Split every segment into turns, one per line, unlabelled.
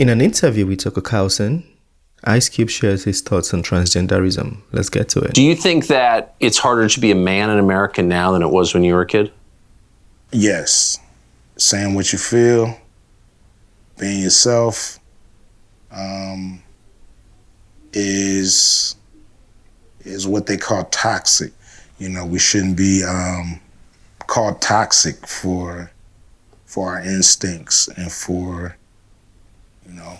In an interview with Tucker Carlson, Ice Cube shares his thoughts on transgenderism. Let's get to it.
Do you think that it's harder to be a man in America now than it was when you were a kid?
Yes. Saying what you feel, being yourself, is what they call toxic. You know, we shouldn't be called toxic for our instincts and for, you know,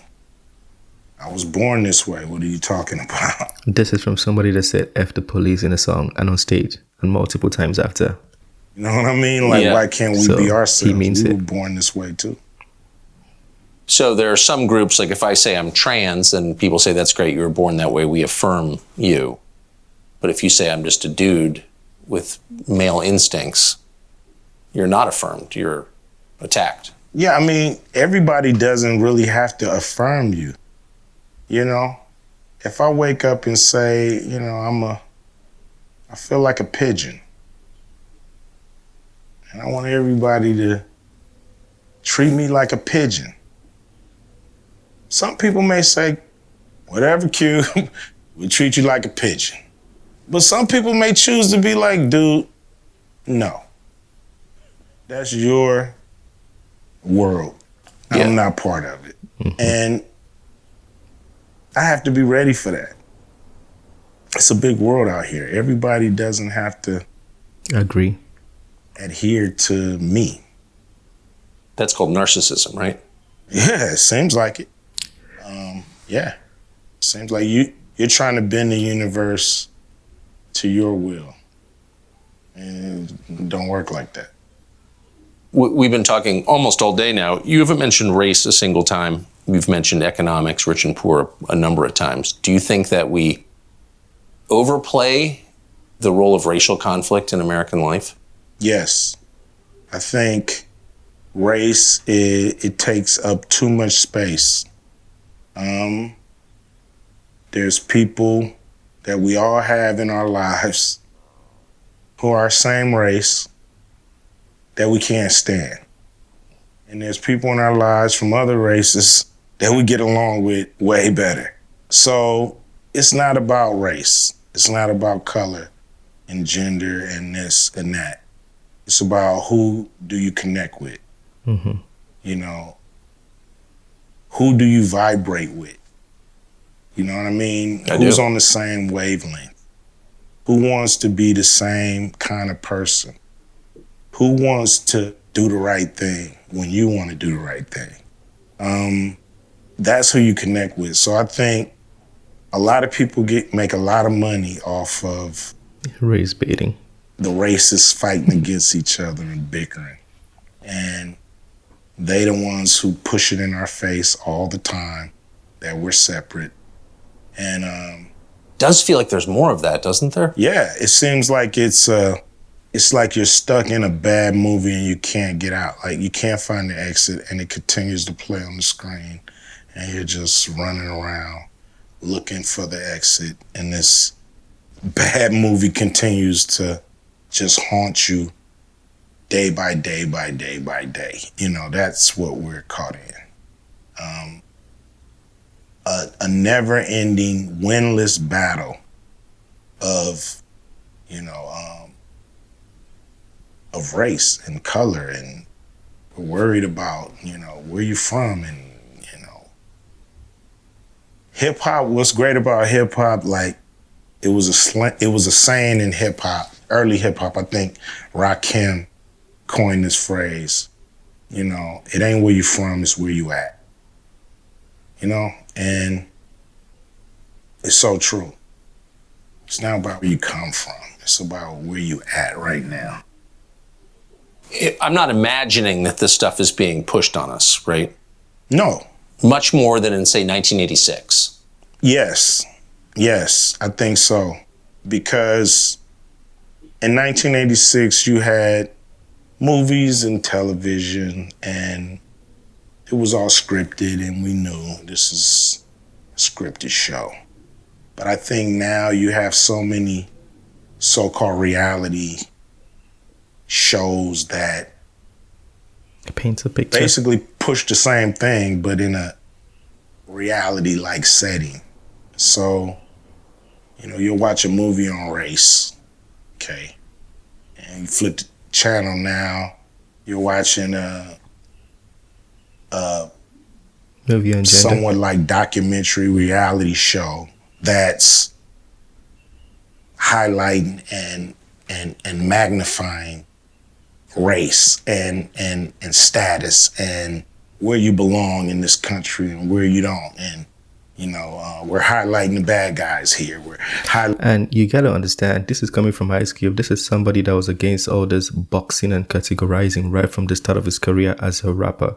I was born this way. What are you talking about?
This is from somebody that said F the police in a song and on stage and multiple times after.
You know what I mean? Like, why can't we be ourselves?
He means
we were born this way too.
So there are some groups, like if I say I'm trans and people say that's great, you were born that way, we affirm you. But if you say I'm just a dude with male instincts, you're not affirmed, you're attacked.
Yeah, I mean, everybody doesn't really have to affirm you. You know, if I wake up and say, you know, I feel like a pigeon. And I want everybody to treat me like a pigeon. Some people may say, whatever, Q, we treat you like a pigeon. But some people may choose to be like, dude, no. That's your world. Yeah. I'm not part of it. Mm-hmm. And I have to be ready for that. It's a big world out here. Everybody doesn't have to adhere to me.
That's called narcissism, right?
Yeah, it seems like it. Yeah, seems like you're trying to bend the universe to your will, and it don't work like that.
We've been talking almost all day now. You haven't mentioned race a single time. You've mentioned economics, rich and poor, a number of times. Do you think that we overplay the role of racial conflict in American life?
Yes. I think race, it takes up too much space. There's people that we all have in our lives who are same race that we can't stand. And there's people in our lives from other races that we get along with way better. So it's not about race. It's not about color and gender and this and that. It's about who do you connect with? Mm-hmm. You know, who do you vibrate with? You know what I mean? Who's on the same wavelength? Who wants to be the same kind of person? Who wants to do the right thing when you want to do the right thing? That's who you connect with. So I think a lot of people make a lot of money off of
race baiting.
The racists fighting against each other and bickering. And they the ones who push it in our face all the time that we're separate. And
does feel like there's more of that, doesn't there?
Yeah, it seems like it's like you're stuck in a bad movie and you can't get out. Like you can't find the exit and it continues to play on the screen and you're just running around looking for the exit and this bad movie continues to just haunt you day by day by day by day. You know, that's what we're caught in. A never-ending, winless battle of, you know, of race and color, and we're worried about, you know, where you from, and, you know, hip hop. What's great about hip hop, like, it was a saying in hip hop, early hip hop. I think Rakim coined this phrase. You know, it ain't where you from, it's where you at. You know, and it's so true. It's not about where you come from. It's about where you at right now.
I'm not imagining that this stuff is being pushed on us, right?
No.
Much more than in, say, 1986.
Yes, I think so. Because in 1986, you had movies and television, and it was all scripted, and we knew this is a scripted show. But I think now you have so many so-called reality shows that
it paints a picture.
Basically push the same thing, but in a reality-like setting. So, you'll watch a movie on race, okay, and you flip the channel now, you're watching
Movie on gender.
somewhat like documentary reality show that's highlighting and magnifying race and status and where you belong in this country and where you don't. And we're highlighting the bad guys here.
And you gotta understand, this is coming from Ice Cube. This is somebody that was against all this boxing and categorizing right from the start of his career as a rapper.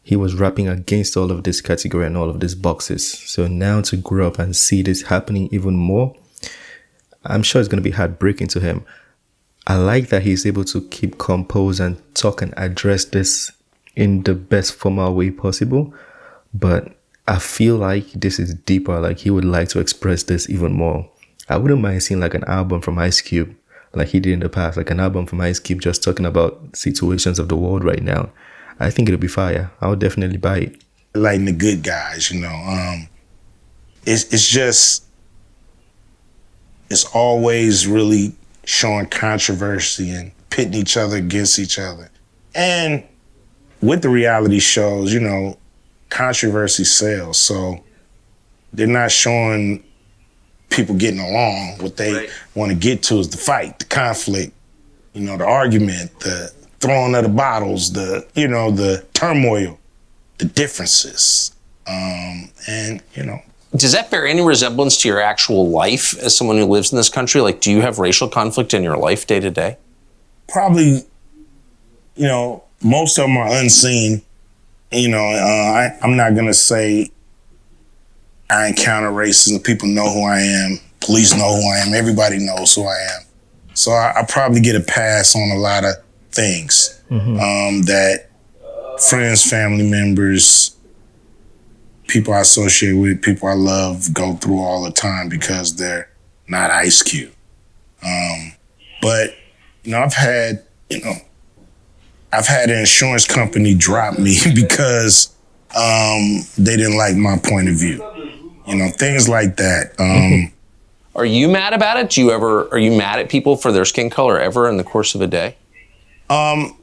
He was rapping against all of this category and all of these boxes. So now to grow up and see this happening even more, I'm sure it's going to be heartbreaking to him. I like that he's able to keep composed and talk and address this in the best formal way possible. But I feel like this is deeper. Like he would like to express this even more. I wouldn't mind seeing like an album from Ice Cube, like he did in the past, like an album from Ice Cube just talking about situations of the world right now. I think it'll be fire. I would definitely buy it.
Like the good guys, it's always really showing controversy and pitting each other against each other. And with the reality shows, controversy sells. So they're not showing people getting along. What they want to get to is the fight, the conflict, the argument, the throwing of the bottles, the turmoil, the differences.
Does that bear any resemblance to your actual life as someone who lives in this country? Like, do you have racial conflict in your life day to day?
Probably, most of them are unseen. I'm not going to say I encounter racism. People know who I am. Police know who I am. Everybody knows who I am. So I probably get a pass on a lot of things that friends, family members, people I associate with, people I love go through all the time because they're not Ice Cube. But I've had an insurance company drop me because they didn't like my point of view. Things like that.
Are you mad about it? Are you mad at people for their skin color ever in the course of a day?
I'm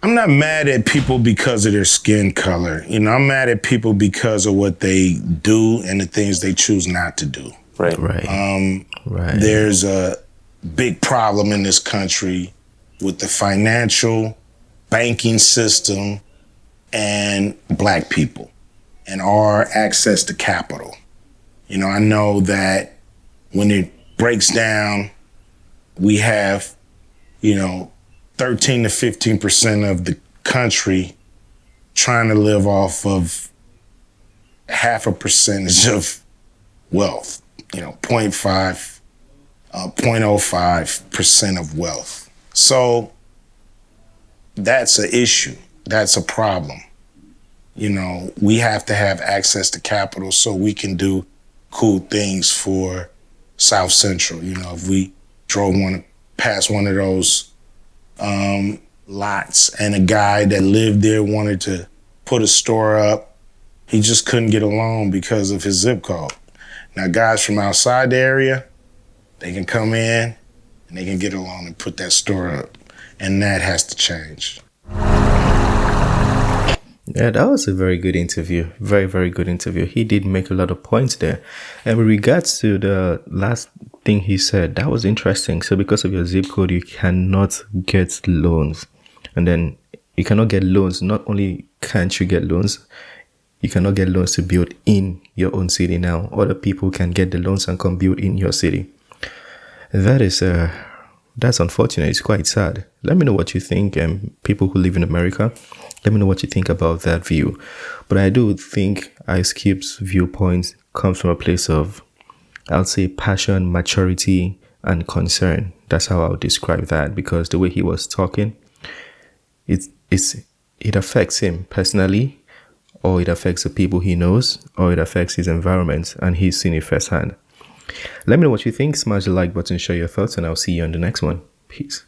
not mad at people because of their skin color. I'm mad at people because of what they do and the things they choose not to do.
Right.
Right.
There's a big problem in this country with the financial banking system and Black people and our access to capital. I know that when it breaks down, we have, 13 to 15% of the country trying to live off of half a percentage of wealth, 0.05% of wealth. So that's an issue. That's a problem. We have to have access to capital so we can do cool things for South Central. If we drove past one of those lots and a guy that lived there wanted to put a store up, he just couldn't get a loan because of his zip code. Now, guys from outside the area, they can come in and they can get a loan and put that store up. And that has to change.
Yeah, that was a very good interview. Very, very good interview. He did make a lot of points there. And with regards to the last thing he said, that was interesting. So because of your zip code, you cannot get loans. And then you cannot get loans. Not only can't you get loans, you cannot get loans to build in your own city now. Other people can get the loans and come build in your city. That's unfortunate. It's quite sad. Let me know what you think, people who live in America. Let me know what you think about that view. But I do think Ice Cube's viewpoint comes from a place of, I'll say, passion, maturity, and concern. That's how I would describe that, because the way he was talking, it affects him personally, or it affects the people he knows, or it affects his environment, and he's seen it firsthand. Let me know what you think. Smash the like button, share your thoughts, and I'll see you on the next one. Peace.